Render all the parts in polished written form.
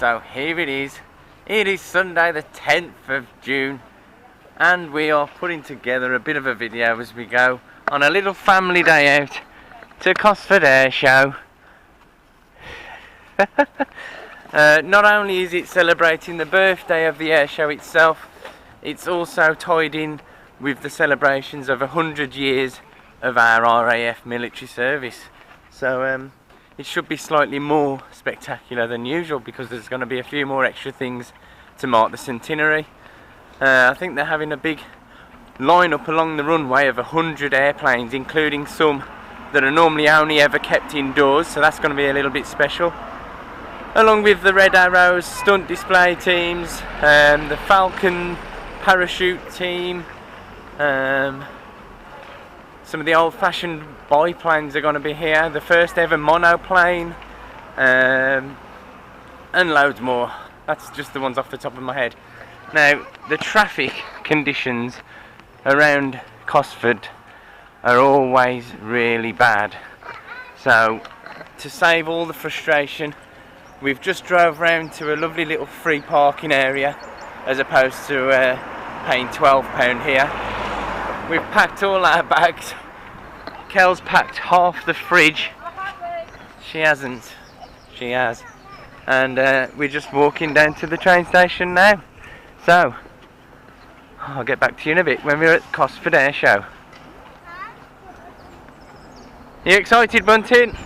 So here it is. It is Sunday the 10th of June and we are putting together a bit of a video as we go on a little family day out to Cosford Airshow. Not only is it celebrating the birthday of the airshow itself, it's also tied in with the celebrations of 100 years of our RAF military service. So it should be slightly more spectacular than usual because there's going to be a few more extra things to mark the centenary. I think they're having a big line-up along the runway of 100 airplanes, including some that are normally only ever kept indoors, so that's going to be a little bit special. Along with the Red Arrows stunt display teams, the Falcon parachute team, some of the old-fashioned biplanes are going to be here, the first ever monoplane, and loads more. That's just the ones off the top of my head. Now, the traffic conditions around Cosford are always really bad. So, to save all the frustration, we've just drove round to a lovely little free parking area as opposed to paying £12 here. We've packed all our bags. Kel's packed half the fridge. She hasn't. She has. And we're just walking down to the train station now. So, I'll get back to you in a bit when we're at Cosford Airshow. You excited, Bunting?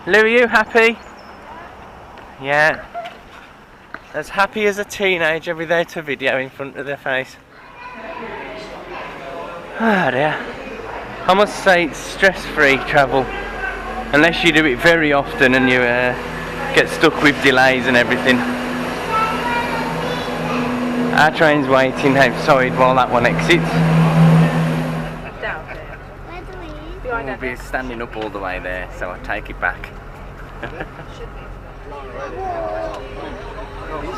Lou, are you happy? Yeah. As happy as a teenager without a video in front of their face. Ah dear. I must say it's stress-free travel, unless you do it very often and you get stuck with delays and everything. Our train's waiting outside while that one exits. We'll be standing up all the way there, so I take it back.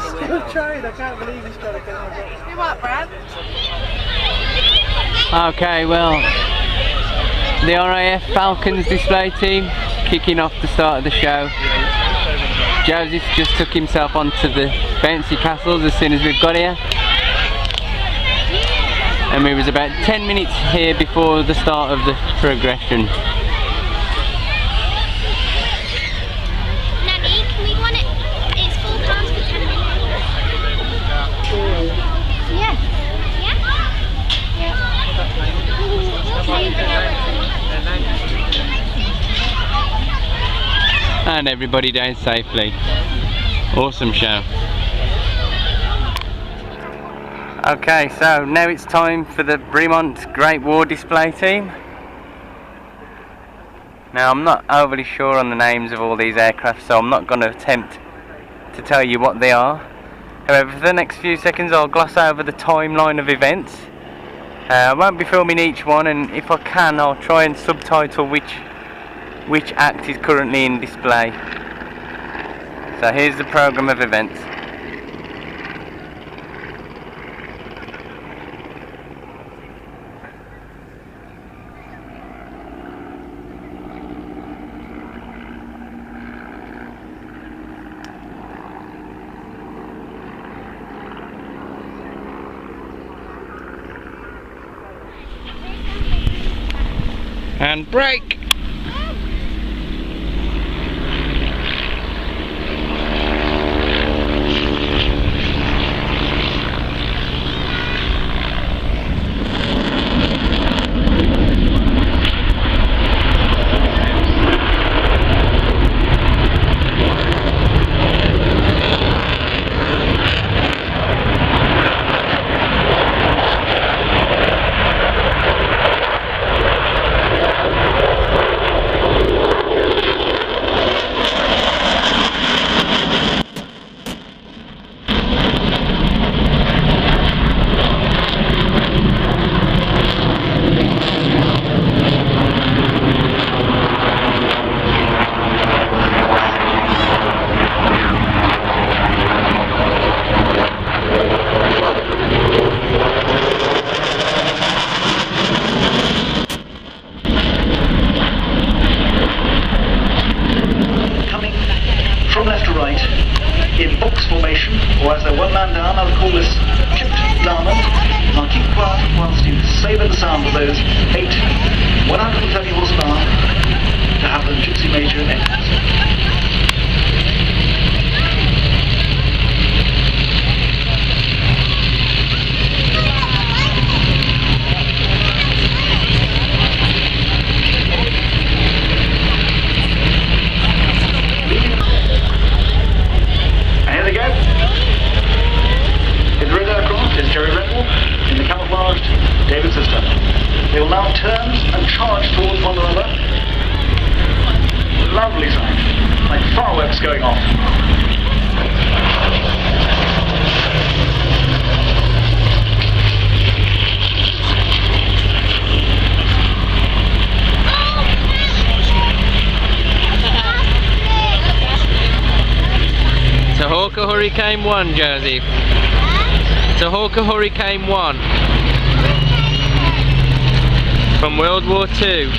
Still trying, I can't believe he's got to get on. You what, Brad? Okay, well, the RAF Falcons display team kicking off the start of the show. Joseph just took himself onto the bouncy castles as soon as we've got here. And we was about 10 minutes here before the start of the progression. Nanny, can we want it? It's £4 for 10 minutes. Yeah. Yeah? And everybody down safely. Awesome show. Okay, so now it's time for the Bremont Great War display team. Now I'm not overly sure on the names of all these aircraft, so I'm not going to attempt to tell you what they are. However, for the next few seconds I'll gloss over the timeline of events. I won't be filming each one, and if I can I'll try and subtitle which act is currently in display. So here's the programme of events. And break! those 8 130 horsepower to have the Gypsy Major engines. They will now turn and charge towards one another. Lovely sight, like fireworks going off. It's a Hawker Hurricane 1, Joseph. It's a Hawker Hurricane 1. From World War II.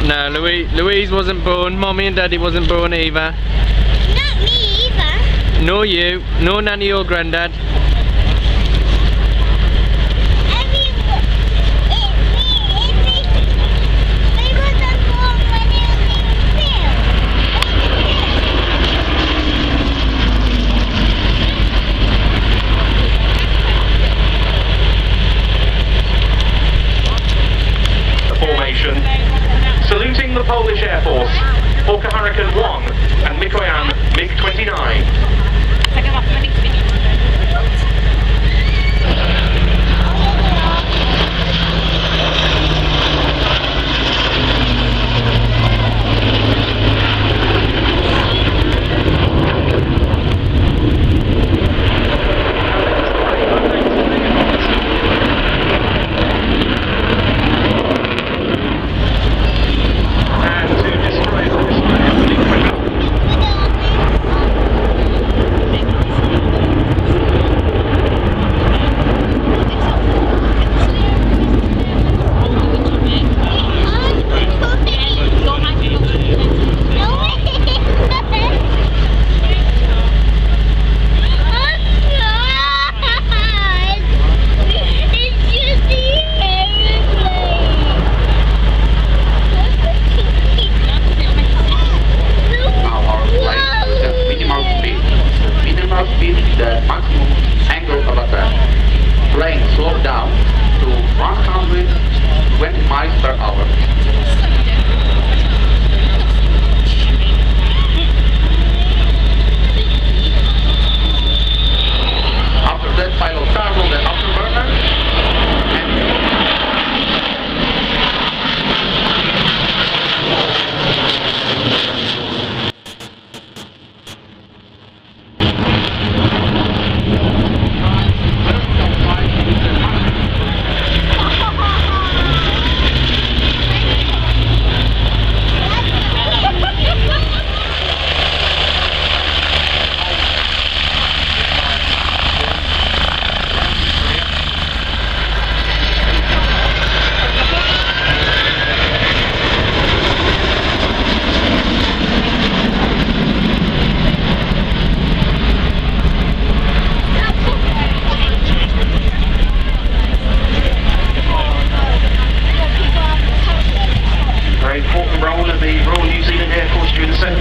No, Louise wasn't born. Mommy and Daddy wasn't born either. Not me either. Nor you, nor Nanny or Grandad. Saluting the Polish Air Force, Hawker Hurricane 1 and Mig-29.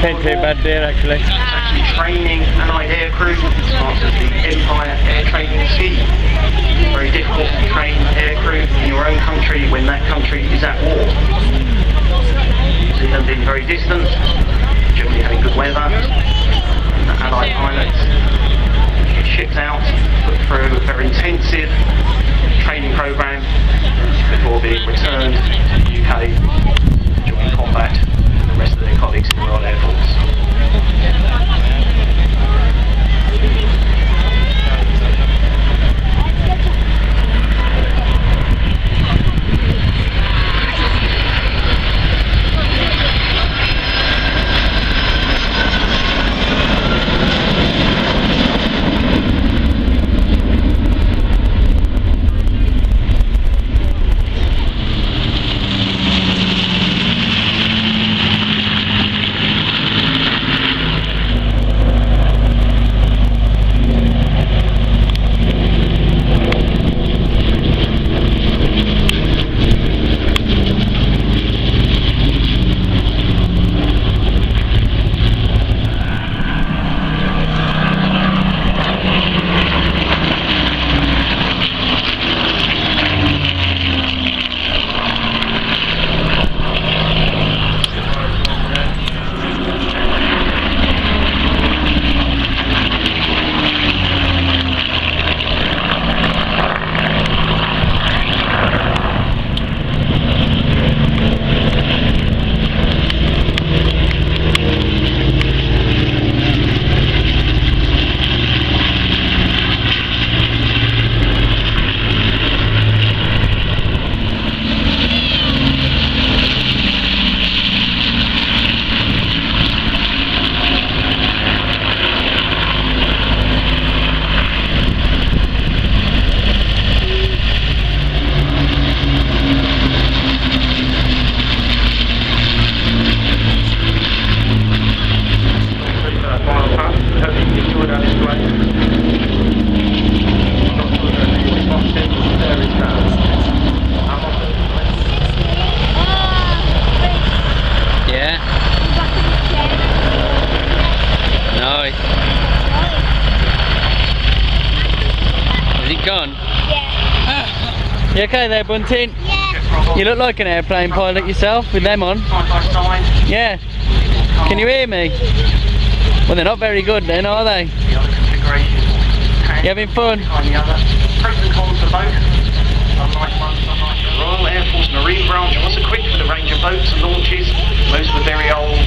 Ain't too bad there actually. It's actually training Allied aircrew as part of the Empire Air Training Scheme. Very difficult to train aircrew in your own country when that country is at war. You see them being very distant, generally having good weather. The Allied pilots get shipped out, put through a very intensive training programme before being returned to the UK to join combat with the rest of their colleagues in the Royal Air Force. You okay there, Bunting? Yeah. You look like an airplane pilot yourself with them on. Side by side. Yeah. Can you hear me? Well, they're not very good then, are they? The other configuration. You having fun? On the other. Pros and cons for both. Some nice ones, some nice. The Royal Air Force Marine Branch was equipped with a range of boats and launches. Most were very old,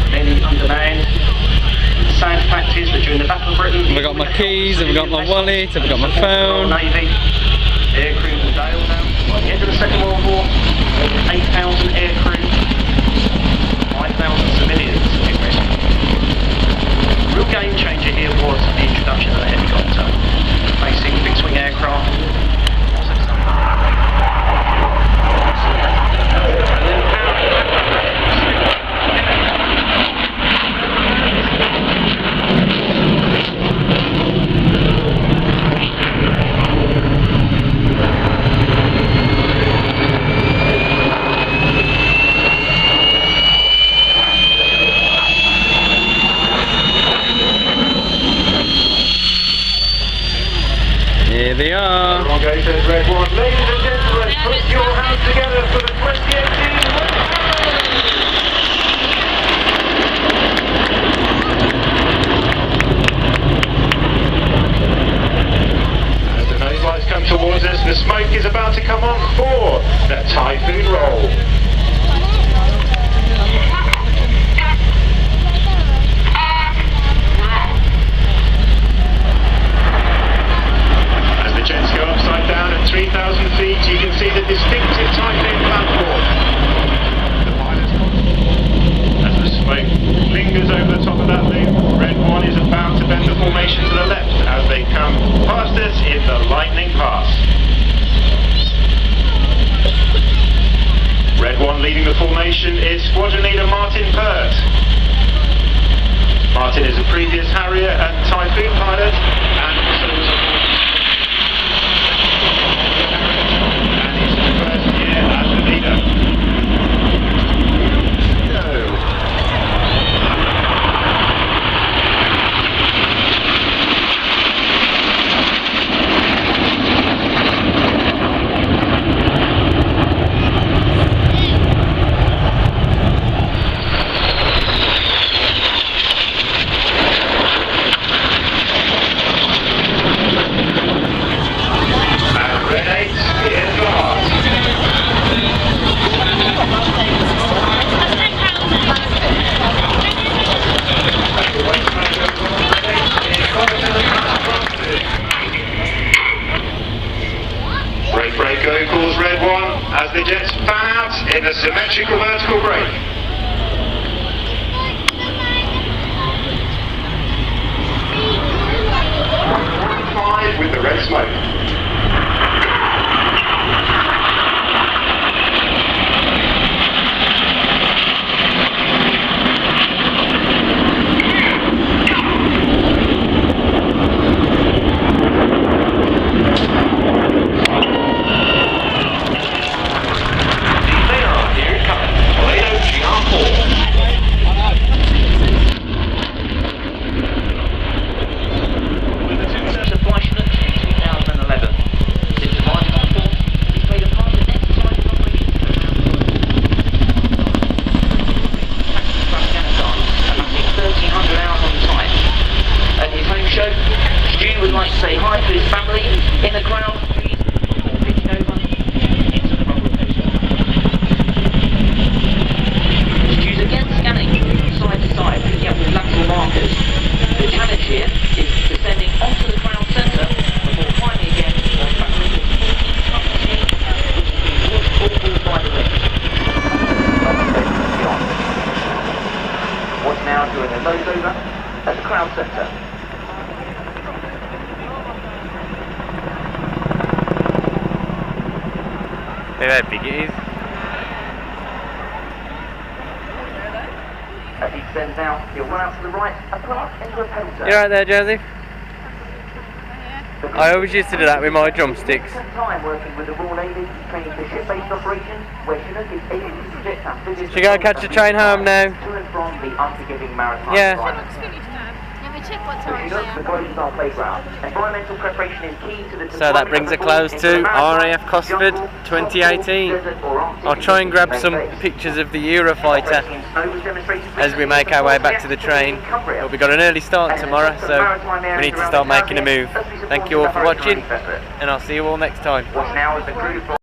many undermanned. The sad fact is that during the Battle of Britain, I've got my keys, I've got my wallet, I've got my phone. Navy, aircrew were bailed out. By the end of the Second World War, over 8,000 aircrew, 5,000 civilians in rescue. The real game changer here was the introduction of the helicopter, facing fixed-wing aircraft. Here they are. Red one. Ladies and gentlemen, put your hands together for the 2018 As the nose lights come towards us, the smoke is about to come on for the Typhoon roll. Jets go upside down at 3,000 feet. You can see the distinctive Typhoon platform. The pilot's as the smoke lingers over the top of that loop, Red 1 is about to bend the formation to the left as they come past us in the lightning pass. Red 1 leading the formation is Squadron Leader Martin Pert. Martin is a previous Harrier and Typhoon pilot and also was a as the leader. Brake go calls Red 1 as the jets fan out in a symmetrical vertical brake. 5 with the red smoke. Look how big it is. As he descends now, he'll run out to the right and pull up into a pedal turn. You right there, Joseph? I always used to do that with my drumsticks. Time working with the Royal Navy, training for ship-based operations, where Chinook is able to project amphibious. Should we go catch the train home now? To and from the unforgiving maritime Yeah. environment. check what's on Chinook, the there. college is our playground. Environmental preparation is key to the So that brings a close to RAF Cosford 2018. I'll try and grab some pictures of the Eurofighter as we make our way back to the train. But we've got an early start tomorrow, so we need to start making a move. Thank you all for watching, and I'll see you all next time. What's now is the crew